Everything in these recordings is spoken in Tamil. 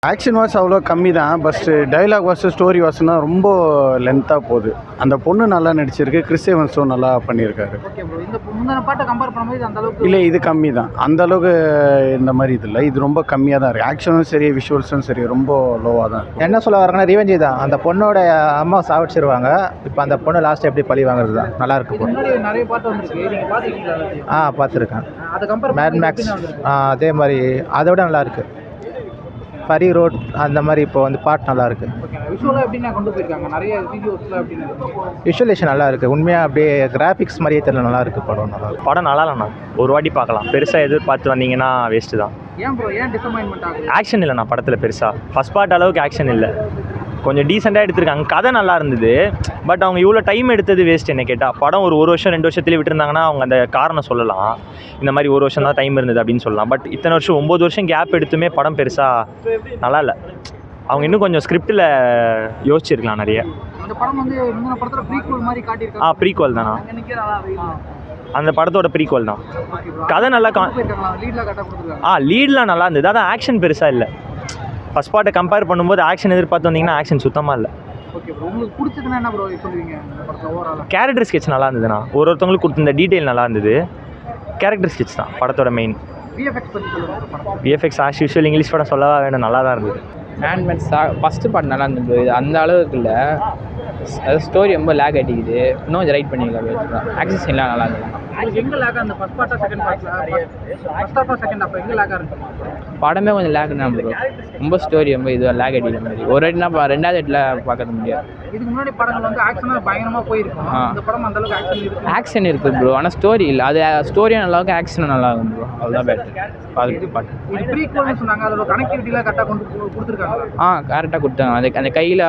ஆக்ஷன் வாஸ் அவ்வளோ கம்மி தான். ஃபஸ்ட்டு டைலாக் வாஸ் ஸ்டோரி வாஸ்னா ரொம்ப லென்த்தாக போகுது. அந்த பொண்ணு நல்லா நடிச்சிருக்கு. கிறிஸ் எவன்ஸும் நல்லா பண்ணியிருக்காரு. Okay bro. இந்த முந்தின பாட்டை கம்பேர் பண்ணும்போது அந்த அளவுக்கு இல்லை, இது கம்மி தான். அந்த அளவுக்கு இந்த மாதிரி இது இல்லை. இது ரொம்ப கம்மியாக தான் இருக்குது. ஆக்ஷனும் சரி, விஷுவல்ஸும் சரி, ரொம்ப லோவாக தான் இருக்குது. என்ன சொல்ல வராங்கன்னா ரிவெஞ்சி தான். அந்த பொண்ணோட அம்மா சாவடிச்சிருவாங்க. இப்போ அந்த பொண்ணு லாஸ்ட் எப்படி பழி வாங்குறது தான் நல்லா இருக்கு. இதுக்கு முன்னாடி நிறைய பாட்டு வந்திருக்கு. நீங்கள் பார்த்துருக்கீங்களா? பார்த்துருக்கேன். அதை கம்பேர் மேட் மேக்ஸ் அதே மாதிரி அதை விட நல்லா இருக்கு. பரி ரோட் அந்த மாதிரி இப்போ வந்து பாட்டு நல்லா இருக்கு. விஷுவலாக எப்படின்னா கொண்டு போயிருக்காங்க நிறைய வீடியோஸில் அப்படின்னு விஷுவலேஷன் நல்லா இருக்கு. உண்மையாக அப்படியே கிராஃபிக்ஸ் மாதிரியே தெரியல, நல்லா இருக்கு. படம் நல்லா இருக்கு. படம் நல்லா இல்லைண்ணா, ஒரு வாட்டி பார்க்கலாம். பெருசாக எதிர்பார்த்து வந்தீங்கன்னா வேஸ்ட்டு தான். ஏன் ப்ரோ, ஏன் டிசப்பாயின்மெண்ட் ஆகும்? ஆக்ஷன் இல்லைண்ணா படத்தில் பெருசாக. ஃபஸ்ட் பார்ட் அளவுக்கு ஆக்ஷன் இல்லை. கொஞ்சம் டீசெண்டாக எடுத்திருக்காங்க. கதை நல்லா இருந்தது. பட் அவங்க இவ்வளோ டைம் எடுத்தது வேஸ்ட் என்ன கேட்டால். படம் ஒரு வருஷம் 2 வருஷத்துலேயே விட்டுருந்தாங்கன்னா அவங்க அந்த காரணம் சொல்லலாம். இந்த மாதிரி 1 வருஷம் தான் டைம் இருந்தது அப்படின்னு சொல்லலாம். பட் இத்தனை வருஷம் 9 வருஷம் கேப் எடுத்துமே படம் பெருசாக நல்லா இல்லை. அவங்க இன்னும் கொஞ்சம் ஸ்கிரிப்டில் யோசிச்சிருக்கலாம் நிறைய. அந்த படம் வந்து முந்தின படத்தில் ப்ரீக்வல் மாதிரி காட்டியிருக்காங்க. ப்ரீக்வல் தானா? அந்த படத்தோட ப்ரீக்வல் தான். கதை நல்லா லீட்லாம் கட்ட கொடுத்துருக்காங்க. லீட்லாம் நல்லா இருந்தது. அதான் ஆக்ஷன் பெருசாக இல்லை. ஃபஸ்ட் பார்ட்டை கம்பேர் பண்ணும்போது ஆக்ஷன் எதிர்பார்த்து வந்தீங்கன்னா ஆக்ஷன் சுத்தமாக இல்லை. Okay bro. உங்களுக்கு பிடிச்சதுன்னா என்ன ப்ரோ சொல்லுவீங்க இந்த படத்தில் ஓவராலாக? கேரக்டர் ஸ்கெட்ச் நல்லா இருந்ததுண்ணா. ஒருத்தவங்களுக்கு கொடுத்துருந்த டீட்டெயில் நல்லா இருந்தது. கேரக்டர் ஸ்கெட்ச் தான் படத்தோட மெயின். விஎஃப்எக்ஸ் பற்றி சொல்லுங்கள். விஎஃப்எக்ஸ் ஆஸ் யூஷுவல் இங்கிலீஷ் படம் சொல்லவா வேணும், நல்லா தான் இருந்தது. மேன்மேன்ஸ் ஃபஸ்ட்டு பாட்டு நல்லா இருந்தது. இது அந்த அளவுக்கு இல்லை. அது ஸ்டோரி ரொம்ப லேக் அடிக்குது. இன்னும் கொஞ்சம் ரைட் பண்ணிக்கலாம். ஆக்ஷன் சீன்லாம் நல்லா இருந்தது. எங்கே லேக்காக அந்த ஃபஸ்ட் பார்ட்டா செகண்ட் பார்ட்டில் ஃபஸ்ட் ஹாஃபா செகண்ட் ஹாஃப் எங்கே லேக்காக இருக்கு? படமே கொஞ்சம் லேக் தான் ப்ரோ. ரொம்ப ஸ்டோரி ரொம்ப இதுவாக லேக் அடிக்கிற மாதிரி. ஒரு வாட்டினா ரெண்டாவது இடத்துல பார்க்க முடியாது. இதுக்கு முன்னாடி படங்கள் வந்து ஆக்ஷனாக பயங்கரமாக போயிருக்கும். இந்த படம் அந்த அளவுக்கு ஆக்ஷன் இருக்குது. ஆக்ஷன் இருக்குது ப்ரோ, ஆனால் ஸ்டோரி இல்லை. அது ஸ்டோரியும் நல்லா இருக்கும், ஆக்ஷனும் நல்லா இருக்கும் ப்ரோ. அவ்வளோதான் பெட்டர். பாட்டு இது ப்ரீக்வல்னு சொன்னாங்க. அதோட கனெக்டிவிட்டிலாம் கரெக்டாக கொடுத்துருக்காங்க. கரெக்டாக கொடுத்தாங்க. அந்த கையில்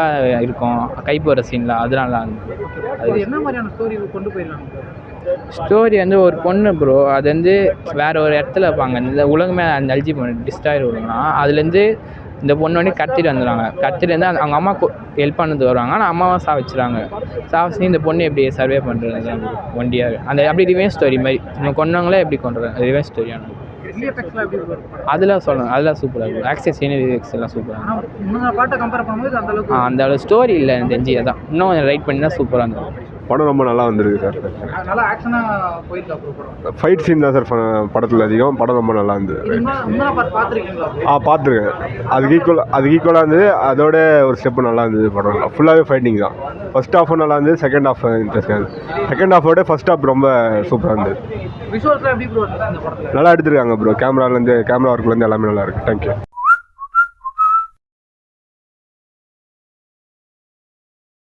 இருக்கும், கை போகிற சீன்லாம் அதெல்லாம் நல்லா இருந்தது. அது என்ன மாதிரியான ஸ்டோரி கொண்டு போயிருக்காங்க? ஸ்டோரி வந்து ஒரு பொண்ணு ப்ரோ, அது வந்து வேறு ஒரு இடத்துல வைப்பாங்க. இந்த உலகமே அந்த அழிஞ்சி போன டிஸ்ட்ராய் விடுங்கன்னா அதுலேருந்து இந்த பொண்ணு வந்து கடத்திட்டு வந்துடுவாங்க. கடத்திட்டு அவங்க அம்மா ஹெல்ப் பண்ணது வருவாங்க. ஆனால் அம்மாவை சாவச்சிடுறாங்க. சாவச்சு இந்த பொண்ணு எப்படி சர்வே பண்ணுறது ஒண்டியாக அந்த அப்படி ரிவெஞ்ச் ஸ்டோரி மாதிரி. நம்ம கொண்டவங்களே எப்படி கொண்டுறாங்க ரிவெஞ்ச் ஸ்டோரியான அதெல்லாம் சொல்லணும். அதெல்லாம் சூப்பராக இருக்கும். ஆக்ஷன் சீன் விஎஃப்எக்ஸ் எல்லாம் சூப்பராக. பாட்டை கம்பேர் பண்ணும்போது அந்த அளவுக்கு அந்த அளவு ஸ்டோரி இல்லை எனக்கு தெரிஞ்சு. அதான் இன்னும் கொஞ்சம் ரைட் பண்ணி தான் சூப்பராக இருந்தது. படம் ரொம்ப நல்லா வந்திருக்கு சார். நல்லா ஆக்ஷனாக போயிருக்கா ப்ரோ? ஃபைட் சீன் தான் சார் படத்தில் அதிகம். படம் ரொம்ப நல்லா இருந்தது. பார்த்துருக்கீங்களா? பார்த்துருக்கேன். அதுக்கு ஈக்குவலாக இருந்தது. அதோட ஒரு ஸ்டெப்பு நல்லா இருந்தது. படம் ஃபுல்லாகவே ஃபைட்டிங் தான். ஃபர்ஸ்ட் ஹாஃபும் நல்லா இருந்தது. செகண்ட் ஹாஃப் இன்ட்ரெஸ்டாக இருந்தது. செகண்ட் ஹாஃபோட ஃபர்ஸ்ட் ஹாஃப் ரொம்ப சூப்பராக இருந்தது. விஷுவல்ஸ்லாம் எப்படி ப்ரோ இந்த படத்தில்? நல்லா எடுத்துருக்காங்க ப்ரோ. கேமரா ஒர்க்லேருந்து எல்லாமே நல்லா இருக்குது. தேங்க்யூ.